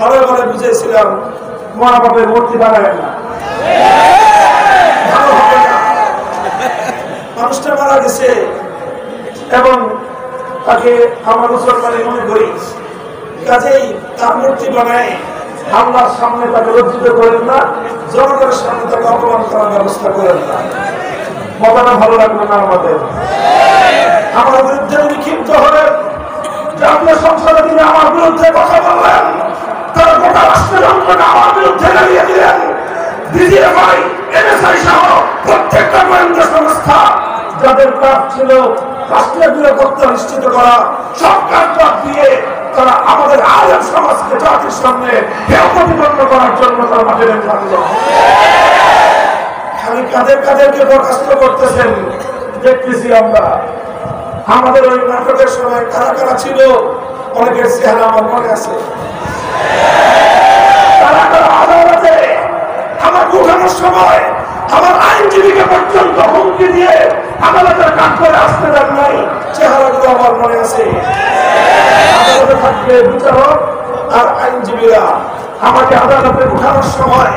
ঘরে ঘরে বুঝেছিলাম মা বাপের মূর্তি বানায় না, ভালো হবে না। মানুষটা মারা গেছে এবং তাকে আমরা মুসলমানি মনে করি, কাজেই তার মূর্তি বানায় আল্লাহর সামনে তাকে লজ্জিত করেন না, জনগণের সামনে তাকে অপমান করার ব্যবস্থা করেন না। কথাটা ভালো লাগবে না আমাদের? আমার বিরুদ্ধে উনি ক্ষিপ্ত হলেন, জাতীয় সংসদে তিনি আমার বিরুদ্ধে কথা বললেন, তার গোটা রাষ্ট্রের যন্ত্রণা আমার বিরুদ্ধে লাগিয়ে দিলেন। বিজিএফআই, এনএসআই সহ প্রত্যেকটা গোয়েন্দা সংস্থা যাদের কাজ ছিল রাষ্ট্রীয় নিরাপত্তা নিশ্চিত করা, সব কাজ বাদ দিয়ে তারা আমাদের আলেম সমাজকে জাতির সামনে হেয় প্রতিপন্ন করার জন্য তারা মাঠে নেমে থাকলো। খালি কাদেরকে বরখাস্ত করতেছেন দেখতেছি আমরা। আমাদের ওই নাটকের সময় কারা কারা ছিল অনেকের চেহারা আমার মনে আছে। কারা কারা আদালতে আমাকে উঠানোর সময় আমার আইনজীবীকে পর্যন্ত হুমকি দিয়ে আদালতের কাঠ করে আসতে দেন নাই, চেহারাগুলো আমার মনে আছে। আদালতে থাকবে বিচারক আর আইনজীবীরা, আমাকে আদালতে উঠানোর সময়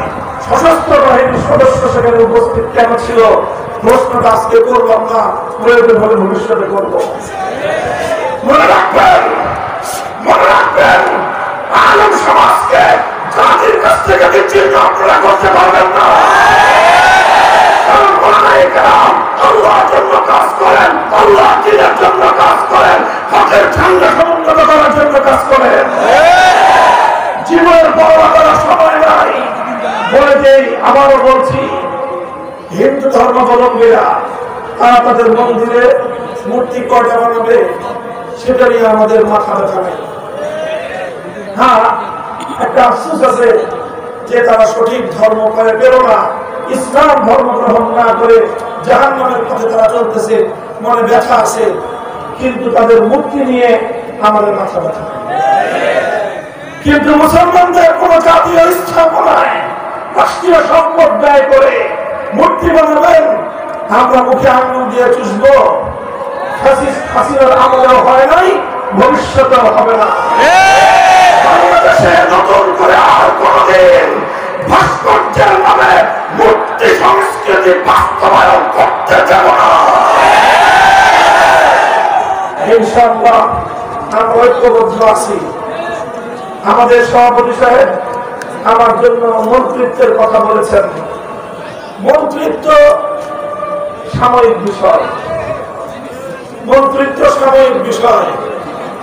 সশস্ত্র বাহিনীর সদস্য সেখানে উপস্থিত কেন ছিল? প্রশ্নটা আজকে করলাম না, প্রয়োজন হলে ভবিষ্যতে করবো। মনে রাখবেন, মনে রাখবেন, আলেম সমাজকে জাতির কাছ থেকে বিচ্ছিন্ন আপনারা করতে পারবেন না। আল্লাহর জন্য কাজ করেন, আল্লাহ দিনের জন্য কাজ করেন, হকের ঝান্ডা সমুন্নত করার জন্য কাজ করেন। জীবনের বড় করার সময় নাই। বলে দেই, আবারও বলছি, হিন্দু ধর্মাবলম্বীরা তারা তাদের মন্দিরে মূর্তি কয়টা বানাবে সেটা নিয়ে আমাদের মাথা ব্যথা নেই। হ্যাঁ, একটা আফসোস আছে যে তারা সঠিক ধর্ম করে পেল না, ইসলাম ধর্ম গ্রহণ না করে জাহান্নামের পথে তারা চলতেছে, মনে ব্যথা আছে, কিন্তু তাদের মূর্তি নিয়ে আমাদের মাথা ব্যথা। কিন্তু মুসলমানদের কোন জাতীয় স্থাপনায় রাষ্ট্রীয় সম্পদ ব্যয় করে মূর্তি বানাবেন, আমরা মুখে আঙুল দিয়ে চুষবো। হাসিনার আমলেও হয় নাই, ভবিষ্যতেও হবে না। বাংলাদেশে নতুন করে আর কোনদিন ভাস্কর্যের নামে মূর্তি সংস্কৃতি বাস্তবায়ন করতে যাব না। ইনশাআল্লাহ আমরা ঐক্যবদ্ধ আছি। আমাদের সভাপতি সাহেব আমার জন্য মন্ত্রিত্বের কথা বলেছেন। মন্ত্রিত্ব সাময়িক বিষয়, মন্ত্রিত্ব সাময়িক বিষয়।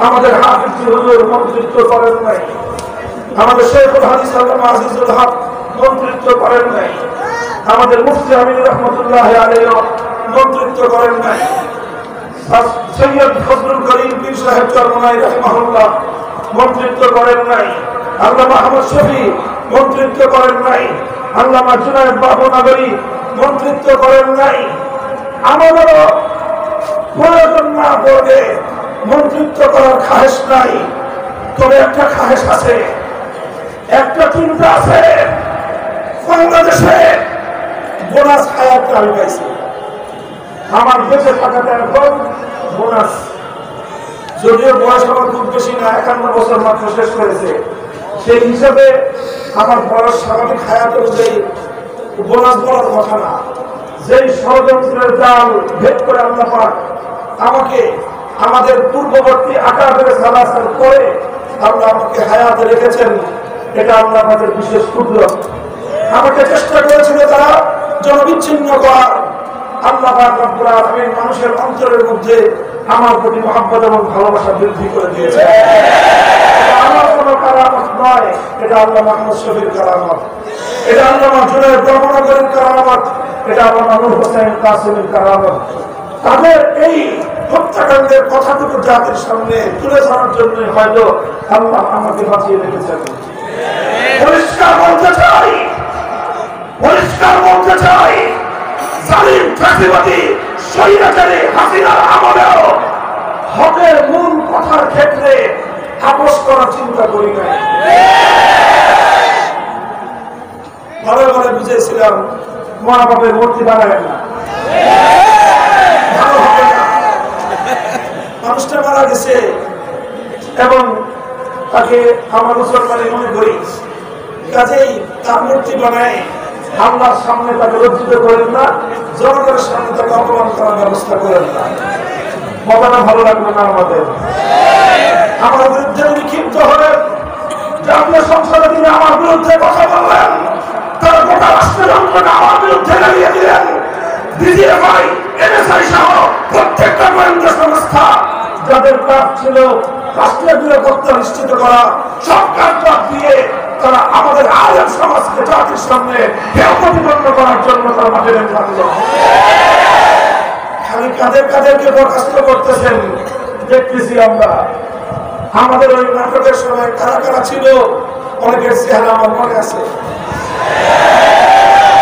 আমাদের হাফিজ হুজুর মন্ত্রিত্ব করেন নাই, আমাদের শেখুল হাদিস আল্লামা আজিজুল হক মন্ত্রিত্ব করেন নাই, আমাদের মুফতি আমিন রহমতুল্লাহ আলাইহি মন্ত্রিত্ব করেন নাই, সৈয়দ ফজলুল করিম পীর সাহেব চরমনাই রাহিমাহুল্লাহ মন্ত্রিত্ব করেন নাই, আল্লামা আহমদ শফি মন্ত্রিত্ব করেন নাই, আল্লামা জুনায়েদ বাবু নগরী মন্ত্রিত্ব করেন নাই। আমাদেরও প্রয়োজন না পড়বে মন্ত্রিত্ব করার খাহেশ নাই, তবে একটা খাহেশ আছে, একটা চিন্তা আছে। বাংলাদেশে বোনাস হায়াত আমি পাইছি, আমার বেঁচে থাকাতে এখন বোনাস, যদিও বয়স আমার খুব বেশি না, 51 বছর মাত্র শেষ করেছে, সেই হিসাবে আমার বয়স স্বাভাবিক হায়াত অনুযায়ী বোনাস বলার কথা না। যেই ষড়যন্ত্রের জাল ভেদ করে আল্লাহ পাক আমাকে আমাদের পূর্ববর্তী আকারে সালাসাল করে আল্লাহ আমাকে হায়াতে রেখেছেন, এটা আল্লাহ আমাদের বিশেষ কুদরত। আমাকে চেষ্টা করেছিল তারা জনবিচ্ছিন্ন করার, আল্লাহ পাক রব্বুল আলামিন মানুষের অন্তরের মধ্যে আমার প্রতি মহব্বত এবং ভালোবাসা বৃদ্ধি করে দিয়েছে। আমার কোনো কারামত নয়, এটা আল্লাহ আহমদ শফির কারামত, এটা আল্লাহ জুনায়েদ বর্মনগরের কারামত, এটা আল্লাহ নূর হোসেন কাসিমের কারামত। তাদের এই হত্যাকাণ্ডের কথাটুকু জাতির সামনে তুলে ধরার জন্য হয়তো আল্লাহ আমাকে বাঁচিয়ে রেখেছেন। পরিষ্কার বলতে চাই, পরিষ্কার বলতে চাই, জালিম ফ্যাসিবাদী স্বৈরাচারী হাসিনার আমলেও হকের মূল কথার ক্ষেত্রে আপোষ করার চিন্তা করি নাই। ঘরে ঘরে বুঝেছিলাম মা বাপের মূর্তি বানায় না, ভালো হবে না। মানুষটা মারা গেছে এবং তাকে আমার মুসলমানে মনে করি, কাজেই তার মূর্তি বানায় আল্লাহর সামনে তাকে লজ্জিত করেন না, জনগণের সামনে তাকে অপমান করার ব্যবস্থা করেন না। কথাটা ভালো লাগবে না আমাদের? আমার বিরুদ্ধে উনি ক্ষিপ্ত হলেন, জাতীয় সংসদে তিনি আমার বিরুদ্ধে কথা বললেন, তার গোটা রাষ্ট্রযন্ত্রকে আমার বিরুদ্ধে লাগিয়ে দিলেন। ডিজিএফআই, এনএসআই সহ প্রত্যেকটা গোয়েন্দা সংস্থা যাদের কাজ ছিল রাষ্ট্রীয় নিরাপত্তা নিশ্চিত করা, সব কাজ বাদ দিয়ে তারা আমাদের আলেম সমাজকে জাতির সামনে হেয় প্রতিপন্ন করার জন্য তারা মাঠে নেমে থাকলো। খালি কাদেরকে বরখাস্ত করতেছেন দেখতেছি আমরা। আমাদের ওই নাটকের সময় কারা কারা ছিল অনেকের চেহারা আমার মনে আছে।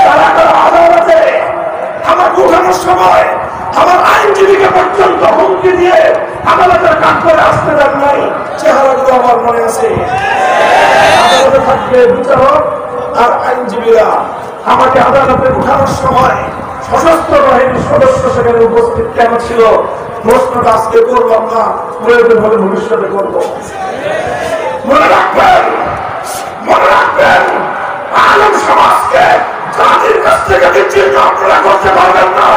কারা কারা আদালতে আমার উঠানোর সময় আমার আইনজীবীকে পর্যন্ত হুমকি দিয়ে আদালতের কাজ করে আসতে দেন নাই, চেহারাগুলো আমার মনে আছে। আদালতে থাকবে বিচারক আর আইনজীবীরা। আমাকে আদালতে উঠানোর সময় সশস্ত্র বাহিনীর সদস্য সেখানে উপস্থিত কেন ছিল? প্রশ্নটা আজকে করলাম না, প্রয়োজন হলে ভবিষ্যতে করব। মনে রাখবেন আলেম সমাজকে জাতির কাছ থেকে বিচ্ছিন্ন আপনারা করতে পারবেন না।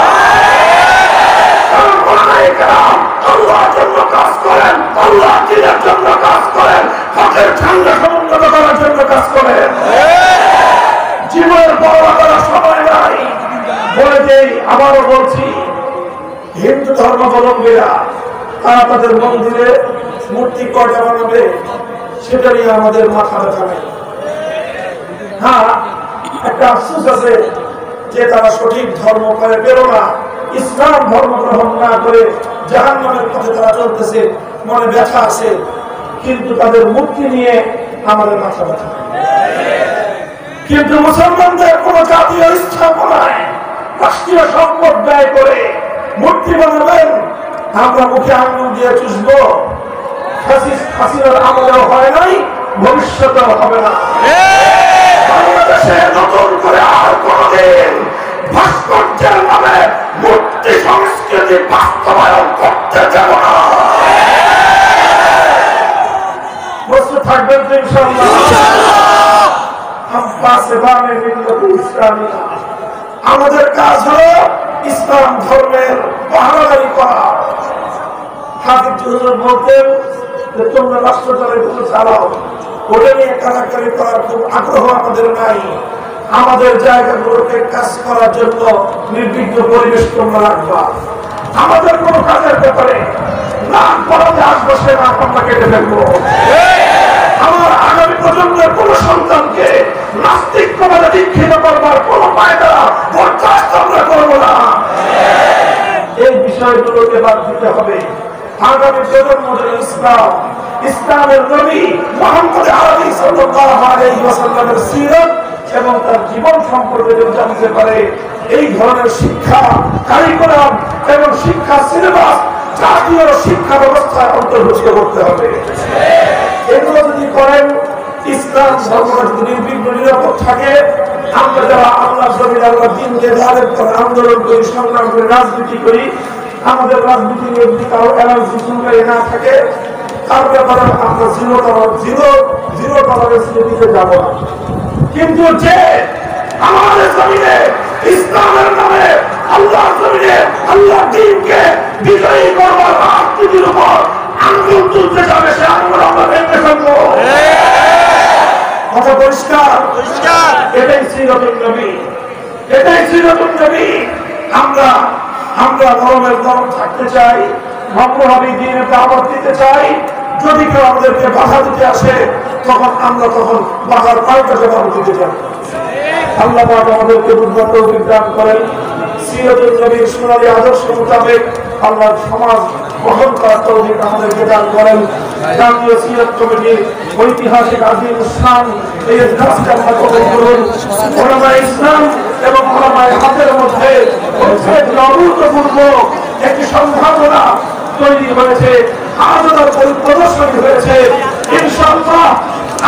আল্লাহর জন্য কাজ করেন, আল্লাহ দিনের জন্য কাজ করেন, হকের ঠান্ডা সমুন্নত করার জন্য কাজ করেন। জীবনের বড় করার সময় নাই। বলে দেই, আবারও বলছি, হিন্দু ধর্মাবলম্বীরা তারা তাদের মন্দিরে মূর্তি কয়টা বানাবে সেটা নিয়ে আমাদের মাথা ব্যথা নেই। হ্যাঁ, একটা আফসোস আছে যে তারা সঠিক ধর্ম করে পেল না, ইসলাম ধর্ম গ্রহণ না করে জাহান্নামের পথে তারা চলতেছে, মনে ব্যথা আছে, কিন্তু তাদের মূর্তি নিয়ে আমাদের মাথা ব্যথা। কিন্তু মুসলমানদের কোন জাতীয় স্থাপনায় রাষ্ট্রীয় সম্পদ ব্যয় করে মূর্তি বানাবেন, আমরা মুখে আঙুল দিয়ে চুষবো। হাসিনার আমলেও হয় নাই, ভবিষ্যতেও হবে না। বাংলাদেশে নতুন করে আর কোনদিন ভাস্কর্যের নামে মূর্তি সংস্কৃতি বাস্তবায়ন করতে যাব না। প্রস্তুত থাকবেন তো ইনশাআল্লাহ? আমাদের কাজ হলো ইসলাম ধর্মের পাহারাদারি করা। হাফিজ হুজুর বলতেন যে তোমরা রাষ্ট্র দলের চালাও, ওটা নিয়ে কারাকারি করার খুব আগ্রহ আমাদের নাই। আমাদের জায়গাগুলোকে কাজ করার জন্য নির্বিঘ্ন পরিবেশ তোমরা রাখবা। আমাদের কোন কাজের ব্যাপারে নাক বলাতে আসবো সে নাক আমরা কেটে ফেলবো। আমার আগামী প্রজন্মের কোন সন্তানকে নাস্তিকবাদে দীক্ষিত করবার কোন পায়দা বরদাস্ত আমরা করবো না। এই বিষয়গুলোকে বাদ দিতে হবে। আগামী প্রজন্ম ইসলামের নবী মুহাম্মদ আরবি সাল্লাল্লাহু আলাইহি ওয়াসাল্লামের সিরাত এবং তার জীবন সম্পর্কে যদি জানতে পারে, এই ধরনের শিক্ষা কারিকুলাম এবং শিক্ষা সিলেবাস জাতীয় শিক্ষা ব্যবস্থায় অন্তর্ভুক্ত করতে হবে। এগুলো যদি করেন, ইসলাম ধর্মটা যদি নির্বিঘ্ন নিরাপদ থাকে, আমরা যারা আল্লাহ জমিন আল্লাহ দিনকে দাঁড়ের করে আন্দোলন করি, সংগ্রাম করে রাজনীতি করি, আমাদের রাজনীতি নিয়ে যদি কারো এনার্জি চুলকাই না থাকে, তার ব্যাপারে আমরা জিরো টলারেন্স দিতে যাব না। কিন্তু যে আমাদের জমিনে ইসলামের নামে আল্লাহর জমিনে আল্লাহর দ্বীনকে বিজয়ী করবার রাজনীতির উপর আঙ্গুল তুলতে যাবে, সে আঙ্গুল আমরা ভেঙে ফেলবো। কথা পরিষ্কার? এটাই সিরাতুন নবী, এটাই সিরাতুন নবী। আমরা নরমের নরম থাকতে চাই, নম্রভাবে দ্বীনের দাওয়াত দিতে চাই। যদি কেউ আমাদেরকে বাধা দিতে আসে, তখন বাধার পাল্টা জবাব দিতে চাই। আল্লাহ পাক আমাদেরকে বুঝবার তৌফিক দান করেন। সিরাতুন নবীর সোনালী আদর্শ মোতাবেক আল্লাহর সমাজ গঠন করার তৌফিক আমাদেরকে দান করেন। জাতীয় সিরাত কমিটির ঐতিহাসিক আজিম ইসলাম এই কাজকে আমরা কবুল করুন। ওলামায়ে ইসলাম এবং ওলামায়ে হাতের মধ্যে অভূতপূর্ব একটি সম্ভাবনা তৈরি হয়েছে, আলোচনার প্রদর্শনী হয়েছে। ইনশাআল্লাহ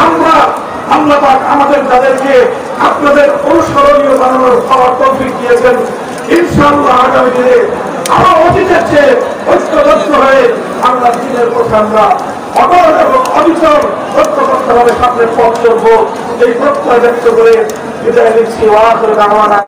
আমরা আল্লাহ পাক আমাদের যাদেরকে আপনাদের অনুসরণীয় বানানোর তৌফিক দিয়েছেন, ইনশাআল্লাহ আগামী দিনে আমার অতীতের চেয়ে ঐক্যবদ্ধ হয়ে আল্লাহ দিনের পথে আমরা অটল এবং অবিচল ঐক্যবদ্ধভাবে সামনে পথ চলবো এই প্রত্যয় ব্যক্ত করে বিদায় নিচ্ছি। ওয়া আখিরু দাওয়ানা।